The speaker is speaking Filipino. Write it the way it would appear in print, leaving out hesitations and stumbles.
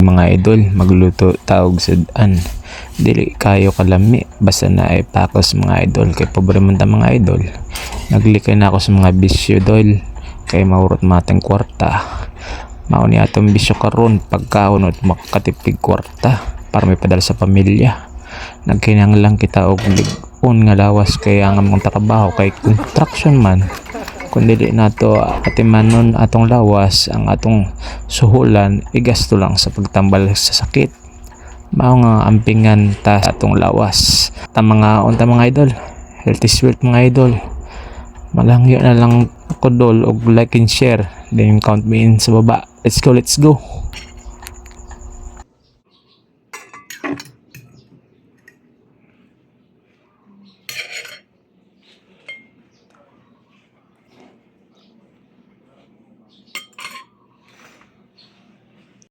Mga idol, magluto taog sa daan. Dili kayo kalami basta na ay pakos mga idol. Kay pobre man ta mga idol. Naglikay na ako sa mga bisyo dol. Kay maurot mateng kwarta. Mao ni atong bisyo karon pagkaon at makatipig kwarta para may padala sa pamilya. Nagkinahanglan kita og lig-on nga lawas kay ang among trabaho kay construction man. Kung dili nato atimanon atong lawas, ang atong suhulan igasto lang sa pagtambal sa sakit. Mao nga ampingan ta sa atong lawas. Ta mga unta mga idol, healthy sweet mga idol. Malangyo na lang ako dol og like and share, then count me in sa baba. Let's go, let's go.